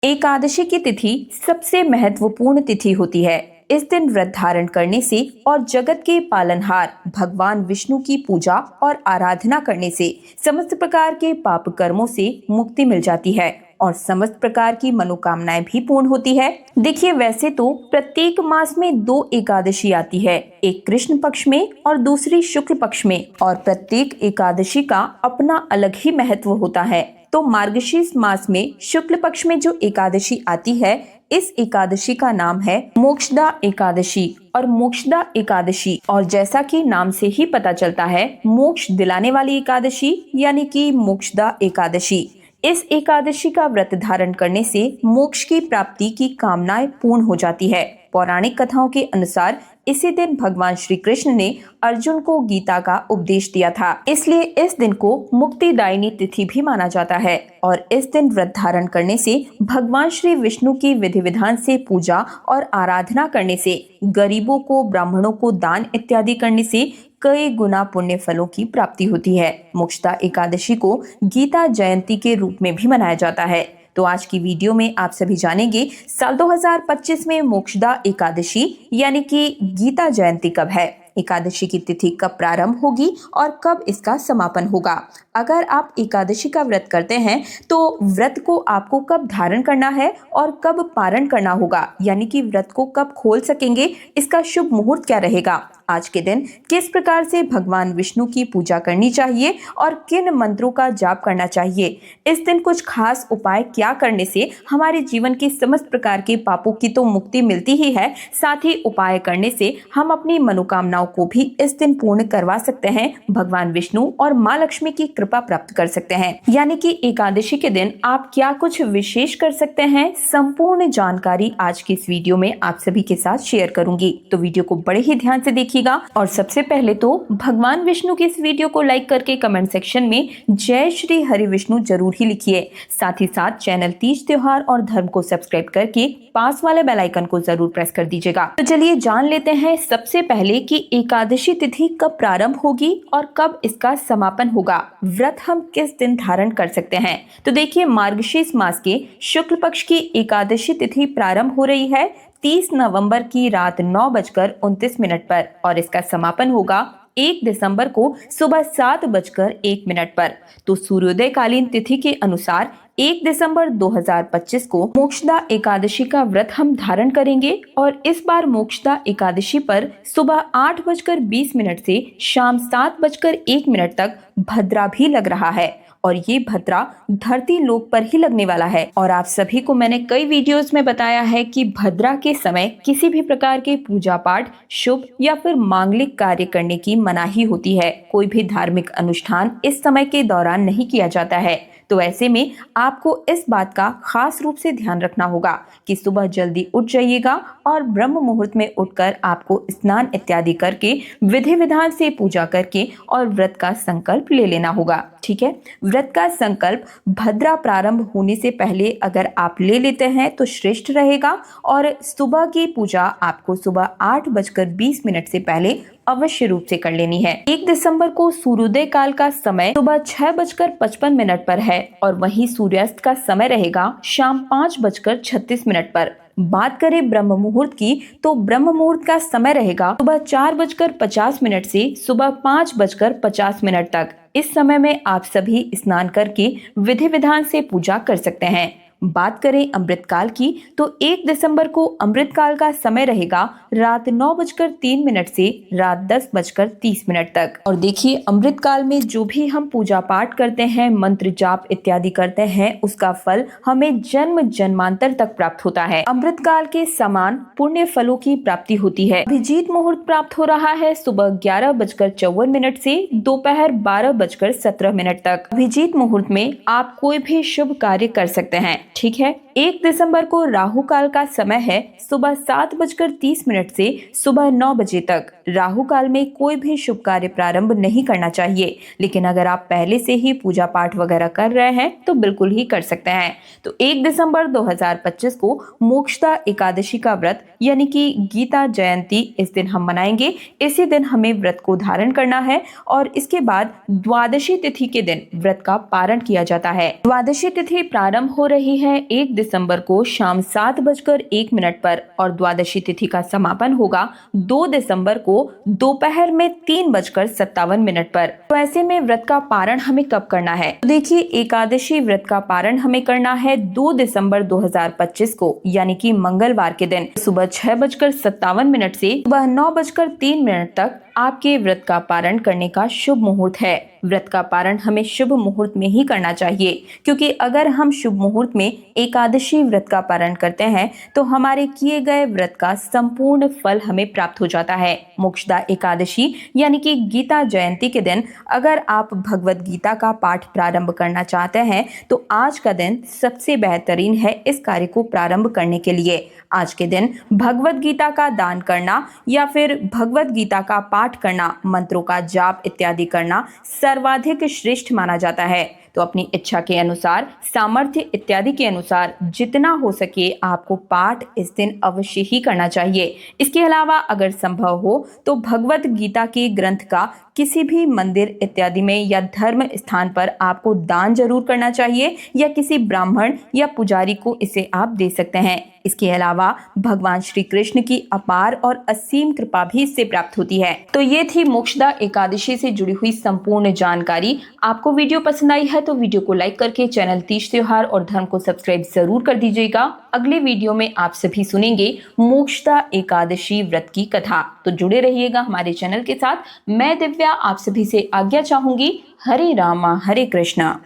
एकादशी की तिथि सबसे महत्वपूर्ण तिथि होती है। इस दिन व्रत धारण करने से और जगत के पालनहार भगवान विष्णु की पूजा और आराधना करने से समस्त प्रकार के पाप कर्मों से मुक्ति मिल जाती है और समस्त प्रकार की मनोकामनाएं भी पूर्ण होती है। देखिए, वैसे तो प्रत्येक मास में दो एकादशी आती है, एक कृष्ण पक्ष में और दूसरी शुक्ल पक्ष में, और प्रत्येक एकादशी का अपना अलग ही महत्व होता है। तो मार्गशीर्ष मास में शुक्ल पक्ष में जो एकादशी आती है, इस एकादशी का नाम है मोक्षदा एकादशी और मोक्षदा एकादशी। और जैसा कि नाम से ही पता चलता है, मोक्ष दिलाने वाली एकादशी यानी कि मोक्षदा एकादशी। इस एकादशी का व्रत धारण करने से मोक्ष की प्राप्ति की कामनाएं पूर्ण हो जाती है। पौराणिक कथाओं के अनुसार इसी दिन भगवान श्री कृष्ण ने अर्जुन को गीता का उपदेश दिया था, इसलिए इस दिन को मुक्तिदायिनी तिथि भी माना जाता है। और इस दिन व्रत धारण करने से भगवान श्री विष्णु की विधि विधान से पूजा और आराधना करने से, गरीबों को, ब्राह्मणों को दान इत्यादि करने से कई गुना पुण्य फलों की प्राप्ति होती है। मोक्षदा एकादशी को गीता जयंती के रूप में भी मनाया जाता है। तो आज की वीडियो में आप सभी जानेंगे साल 2025 में मोक्षदा एकादशी यानी कि गीता जयंती कब है, एकादशी की तिथि कब प्रारंभ होगी और कब इसका समापन होगा। अगर आप एकादशी का व्रत करते हैं तो व्रत को आपको कब धारण करना है और कब पारण करना होगा, यानी कि व्रत को कब खोल सकेंगे, इसका शुभ मुहूर्त क्या रहेगा, आज के दिन किस प्रकार से भगवान विष्णु की पूजा करनी चाहिए और किन मंत्रों का जाप करना चाहिए, इस दिन कुछ खास उपाय क्या करने से हमारे जीवन के समस्त प्रकार के पापों की तो मुक्ति मिलती ही है, साथ ही उपाय करने से हम अपनी मनोकामनाओं को भी इस दिन पूर्ण करवा सकते हैं, भगवान विष्णु और माँ लक्ष्मी की कृपा प्राप्त कर सकते हैं। यानी कि एकादशी के दिन आप क्या कुछ विशेष कर सकते हैं, संपूर्ण जानकारी आज की इस वीडियो में आप सभी के साथ शेयर करूंगी। तो वीडियो को बड़े ही ध्यान से देखिएगा। और सबसे पहले तो भगवान विष्णु की इस वीडियो को लाइक करके कमेंट सेक्शन में जय श्री हरि विष्णु जरूर ही लिखिए। साथ ही साथ चैनल तीज त्योहार और धर्म को सब्सक्राइब करके पास वाले बेल आइकन को जरूर प्रेस कर दीजिएगा। तो चलिए जान लेते हैं सबसे पहले कि एकादशी तिथि कब प्रारंभ होगी और कब इसका समापन होगा, व्रत हम किस दिन धारण कर सकते हैं। तो देखिए, मार्गशीर्ष मास के शुक्ल पक्ष की एकादशी तिथि प्रारंभ हो रही है 30 नवंबर की रात 9:29 पर और इसका समापन होगा 1 दिसंबर को सुबह 7:01 पर। तो सूर्योदय कालीन तिथि के अनुसार 1 दिसंबर 2025 को मोक्षदा एकादशी का व्रत हम धारण करेंगे और इस बार मोक्षदा एकादशी पर सुबह 8:20 से शाम 7:01 तक भद्रा भी लग रहा है और ये भद्रा धरती लोक पर ही लगने वाला है। और आप सभी को मैंने कई वीडियोस में बताया है कि भद्रा के समय किसी भी प्रकार के पूजा पाठ, शुभ या फिर मांगलिक कार्य करने की मनाही होती है। कोई भी धार्मिक अनुष्ठान इस समय के दौरान नहीं किया जाता है। तो ऐसे में आपको इस बात का खास रूप से ध्यान रखना होगा कि सुबह जल्दी उठ जाइएगा और ब्रह्म मुहूर्त में उठकर आपको स्नान इत्यादि करके विधि विधान से पूजा करके और व्रत का संकल्प ले लेना होगा। ठीक है, व्रत का संकल्प भद्रा प्रारंभ होने से पहले अगर आप ले लेते हैं तो श्रेष्ठ रहेगा और सुबह की पूजा आपको सुबह 8:20 से पहले अवश्य रूप से कर लेनी है। 1 दिसंबर को सूर्योदय काल का समय सुबह 6:55 पर है और वहीं सूर्यास्त का समय रहेगा शाम 5:36 पर। बात करें ब्रह्म मुहूर्त की तो ब्रह्म मुहूर्त का समय रहेगा सुबह 4:50 से सुबह 5:50 तक। इस समय में आप सभी स्नान करके विधि विधान से पूजा कर सकते हैं। बात करें अमृतकाल की तो 1 दिसंबर को अमृतकाल का समय रहेगा रात 9:03 से रात 10:30 तक। और देखिए, अमृतकाल में जो भी हम पूजा पाठ करते हैं, मंत्र जाप इत्यादि करते हैं, उसका फल हमें जन्म जन्मांतर तक प्राप्त होता है। अमृतकाल के समान पुण्य फलों की प्राप्ति होती है। अभिजीत मुहूर्त प्राप्त हो रहा है सुबह 11:54 से दोपहर 12:17 तक। अभिजीत मुहूर्त में आप कोई भी शुभ कार्य कर सकते हैं। ठीक है, 1 दिसंबर को राहु काल का समय है सुबह 7:30 से सुबह 9 बजे तक। राहु काल में कोई भी शुभ कार्य प्रारंभ नहीं करना चाहिए, लेकिन अगर आप पहले से ही पूजा पाठ वगैरह कर रहे हैं तो बिल्कुल ही कर सकते हैं। तो 1 दिसंबर 2025 को मोक्षदा एकादशी का व्रत यानी कि गीता जयंती इस दिन हम मनाएंगे। इसी दिन हमें व्रत को धारण करना है और इसके बाद द्वादशी तिथि के दिन व्रत का पारण किया जाता है। द्वादशी तिथि प्रारंभ हो रही है 1 दिसंबर को शाम 7:01 पर और द्वादशी तिथि का समापन होगा 2 दिसंबर को दोपहर में 3:57 पर। तो ऐसे में व्रत का पारण हमें कब करना है? तो देखिए, एकादशी व्रत का पारण हमें करना है 2 दिसंबर 2025 को यानी कि मंगलवार के दिन सुबह 6:57 से सुबह 9:03 तक आपके व्रत का पारण करने का शुभ मुहूर्त है। व्रत का पारण हमें शुभ मुहूर्त में ही करना चाहिए, क्योंकि अगर हम शुभ मुहूर्त में एकादशी व्रत का पारण करते हैं तो हमारे किए गए व्रत का संपूर्ण फल हमें प्राप्त हो जाता है। मोक्षदा एकादशी यानी कि गीता जयंती के दिन अगर आप भगवत गीता का पाठ प्रारंभ करना चाहते हैं तो आज का दिन सबसे बेहतरीन है इस कार्य को प्रारंभ करने के लिए। आज के दिन भगवत गीता का दान करना या फिर भगवत गीता का पाठ करना, मंत्रों का जाप इत्यादि करना सर्वाधिक श्रेष्ठ माना जाता है। तो अपनी इच्छा के अनुसार, सामर्थ्य इत्यादि के अनुसार जितना हो सके आपको पाठ इस दिन अवश्य ही करना चाहिए। इसके अलावा अगर संभव हो तो भगवत गीता के ग्रंथ का किसी भी मंदिर इत्यादि में या धर्म स्थान पर आपको दान जरूर करना चाहिए या किसी ब्राह्मण या पुजारी को इसे आप दे सकते हैं। इसके अलावा भगवान श्री कृष्ण की अपार और असीम कृपा भी इससे प्राप्त होती है। तो ये थी मोक्षदा एकादशी से जुड़ी हुई संपूर्ण जानकारी। आपको वीडियो पसंद आई है तो वीडियो को लाइक करके चैनल तीज त्योहार और धर्म को सब्सक्राइब जरूर कर दीजिएगा। अगले वीडियो में आप सभी सुनेंगे मोक्षदा एकादशी व्रत की कथा। तो जुड़े रहिएगा हमारे चैनल के साथ। मैं दिव्या आप सभी से आज्ञा चाहूंगी। हरे रामा हरे कृष्णा।